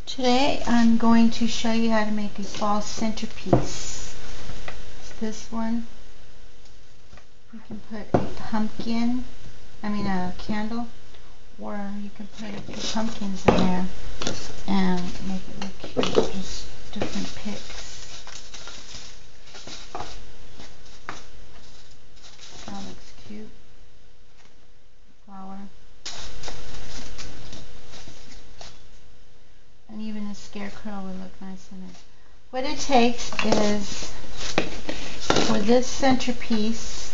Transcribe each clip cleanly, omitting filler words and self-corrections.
Today I'm going to show you how to make a fall centerpiece. This one, you can put a candle, or you can put a few pumpkins in there and make it look cute, just different picks. That looks cute. Flower. And even a scarecrow would look nice in it. What it takes is, for this centerpiece,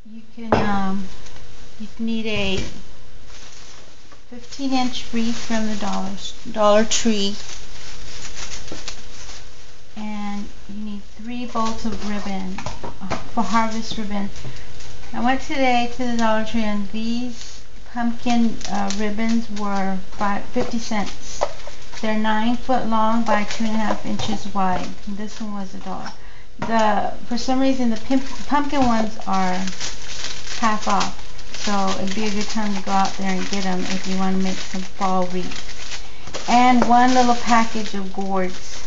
you need a 15-inch wreath from the Dollar Tree, and you need 3 bolts of ribbon, for harvest ribbon. I went today to the Dollar Tree, and these pumpkin ribbons were 50 cents. They're 9 foot long by 2.5 inches wide. And this one was $1. For some reason, the pumpkin ones are half off, so it'd be a good time to go out there and get them if you want to make some fall wreath. And 1 little package of gourds.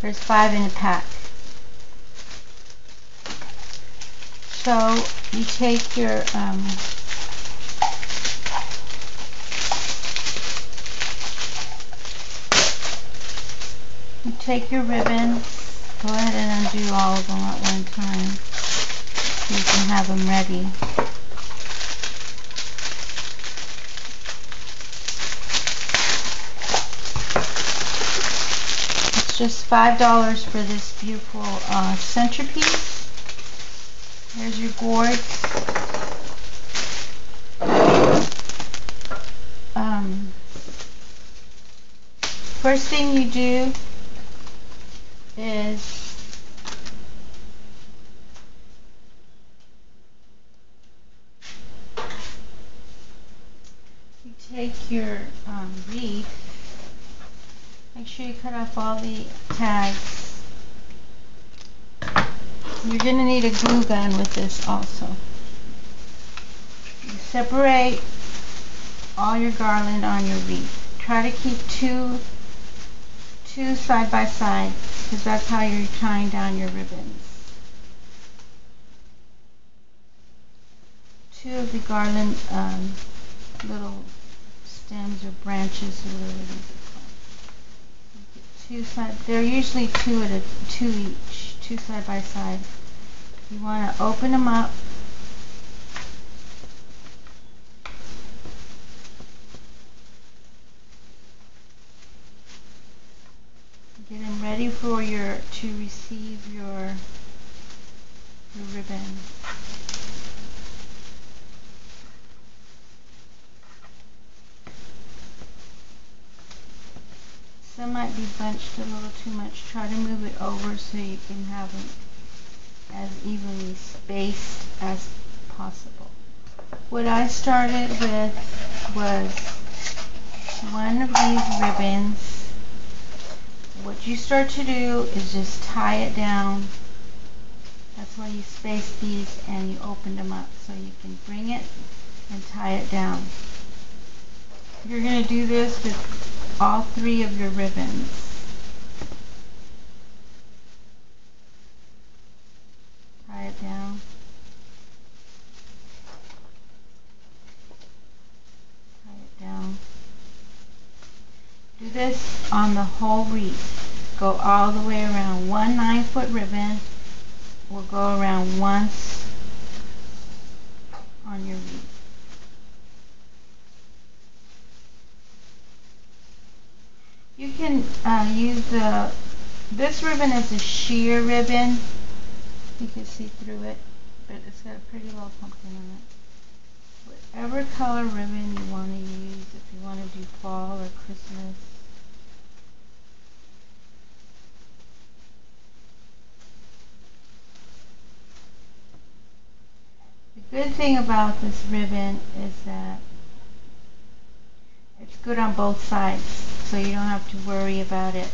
There's 5 in a pack. So you take your ribbons. Go ahead and undo all of them at one time so you can have them ready. It's just $5 for this beautiful centerpiece. There's your gourds. First thing you do is you take your wreath. Make sure you cut off all the tags. You're going to need a glue gun with this also. You separate all your garland on your wreath. Try to keep two side by side, because that's how you're tying down your ribbons. 2 of the garland little stems or branches, or whatever these are called. They're usually 2 each, 2 side by side. You want to open them up. Get them ready to receive your ribbon. Some might be bunched a little too much. Try to move it over so you can have them as evenly spaced as possible. What I started with was 1 of these ribbons. What you start to do is just tie it down. That's why you space these and you open them up, so you can bring it and tie it down. You're going to do this with all 3 of your ribbons. Tie it down. Tie it down. Do this on the whole wreath. Go all the way around. 1 9-foot ribbon will go around once on your wreath. You can use this ribbon is a sheer ribbon. You can see through it, but it's got a pretty little pumpkin on it. Whatever color ribbon you want to use, if you want to do fall or Christmas. The good thing about this ribbon is that it's good on both sides, so you don't have to worry about it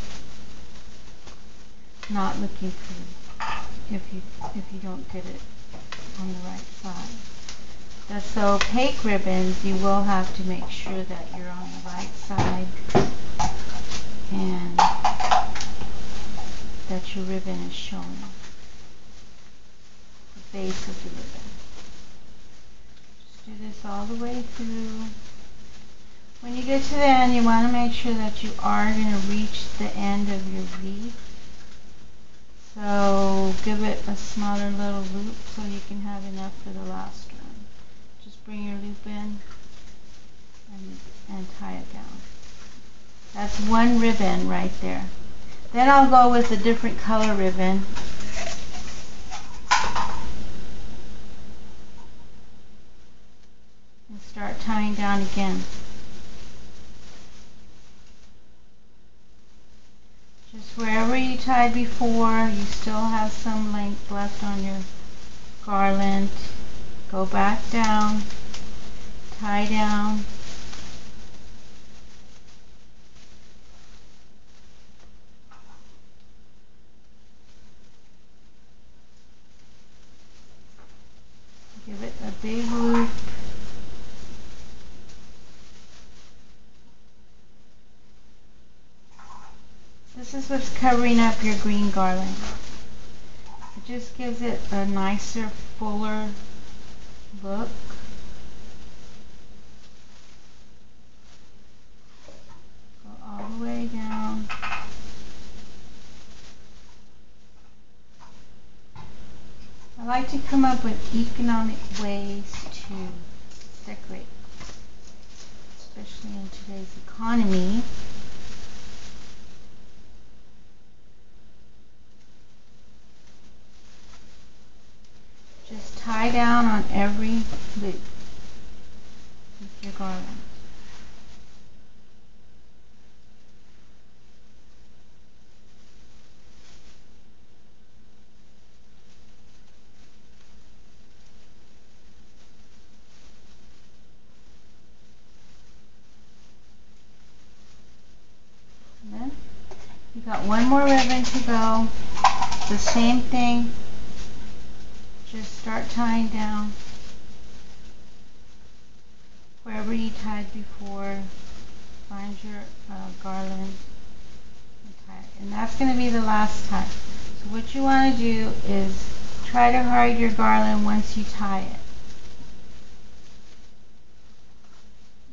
not looking pretty if you don't get it on the right side. The opaque ribbons, you will have to make sure that you're on the right side and that your ribbon is showing the base of the ribbon. Just do this all the way through. When you get to the end, you want to make sure that you are going to reach the end of your wreath. So give it a smaller little loop so you can have enough for the last one. Just bring your loop in and tie it down. That's one ribbon right there. Then I'll go with a different color ribbon. And start tying down again. Just wherever you tied before, you still have some length left on your garland. Go back down, tie down. Give it a big loop. This is what's covering up your green garland. It just gives it a nicer, fuller look. Go all the way down. I like to come up with economic ways to decorate, especially in today's economy. Just tie down on every loop with your garland. And then you got one more ribbon to go. The same thing. Just start tying down wherever you tied before. Find your garland and tie it. And that's going to be the last tie. So what you want to do is try to hide your garland once you tie it.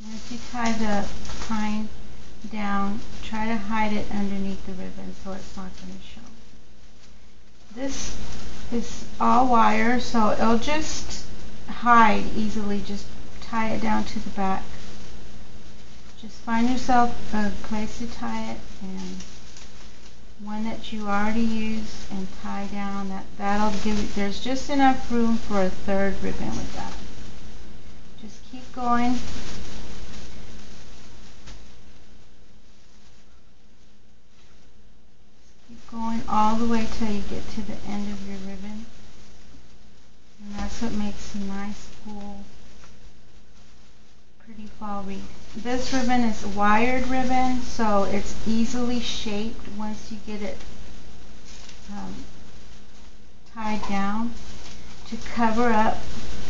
Once you tie the pine down, try to hide it underneath the ribbon so it's not going to show. This is all wire, so it'll just hide easily. Just tie it down to the back. Just find yourself a place to tie it, and one that you already used, and tie down. That'll give you, there's just enough room for a third ribbon with that. Just keep going. Going all the way till you get to the end of your ribbon, and that's what makes a nice, full, pretty fall wreath. This ribbon is a wired ribbon, so it's easily shaped once you get it tied down to cover up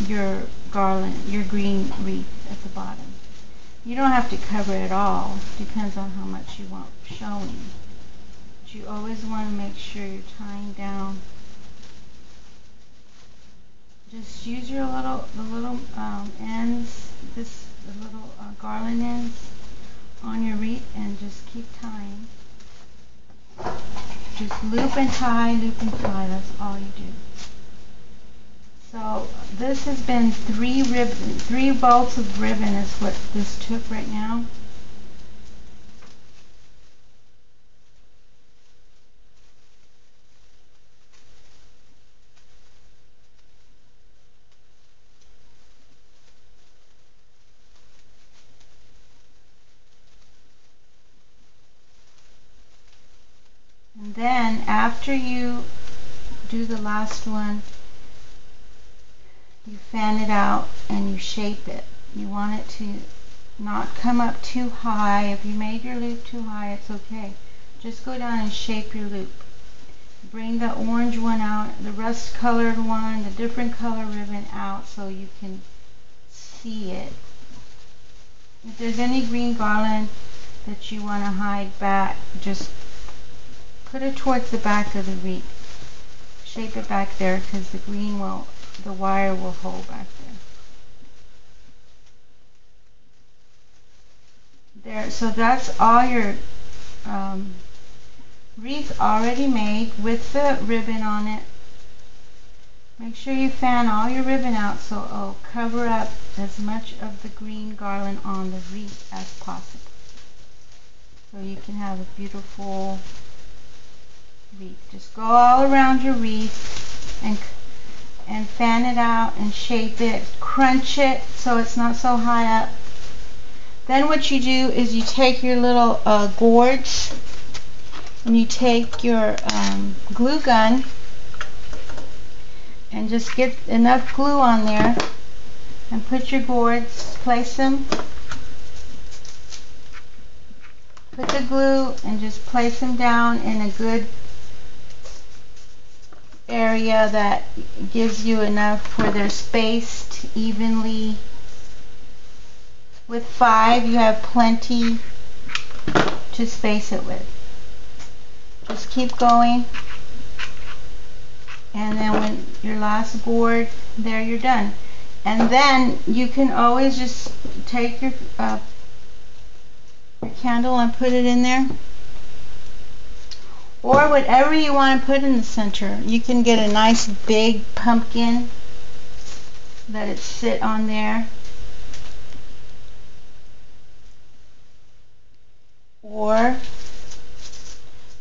your garland, your green wreath at the bottom. You don't have to cover it all, depends on how much you want showing. You always want to make sure you're tying down. Just use your the little ends, the little garland ends on your wreath, and just keep tying. Just loop and tie, that's all you do. So this has been 3 bolts of ribbon is what this took right now. And then after you do the last one, you fan it out and you shape it. You want it to not come up too high. If you made your loop too high, it's okay. Just go down and shape your loop. Bring the orange one out, the rust colored one, the different color ribbon out, so you can see it. If there's any green garland that you want to hide back, just put it towards the back of the wreath. Shape it back there because the wire will hold back there. There, so that's all your wreath already made with the ribbon on it. Make sure you fan all your ribbon out so it'll cover up as much of the green garland on the wreath as possible. So you can have a beautiful wreath. Just go all around your wreath and fan it out and shape it. Crunch it so it's not so high up. Then what you do is you take your little gourds and you take your glue gun and just get enough glue on there and put your gourds, place them, put the glue and just place them down in a good area that gives you enough where they're spaced evenly. With 5 you have plenty to space it with. Just keep going. And then when your last gourd, there you're done. And then you can always just take your candle and put it in there. Or whatever you want to put in the center. You can get a nice big pumpkin, let it sit on there. Or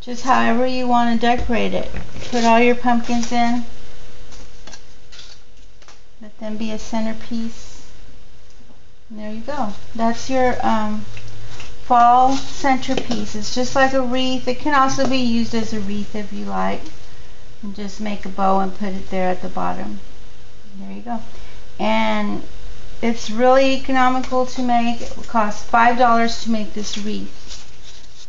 just however you want to decorate it. Put all your pumpkins in. Let them be a centerpiece. And there you go. That's your fall centerpiece. It's just like a wreath. It can also be used as a wreath if you like. And just make a bow and put it there at the bottom. There you go. And it's really economical to make. It will cost $5 to make this wreath.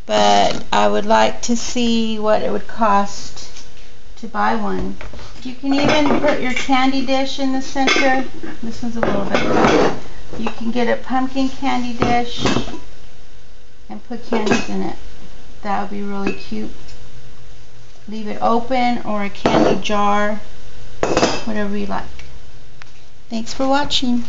But I would like to see what it would cost to buy one. You can even put your candy dish in the center. This one's a little bit better. You can get a pumpkin candy dish and put candies in it. That would be really cute. Leave it open, or a candy jar, whatever you like. Thanks for watching.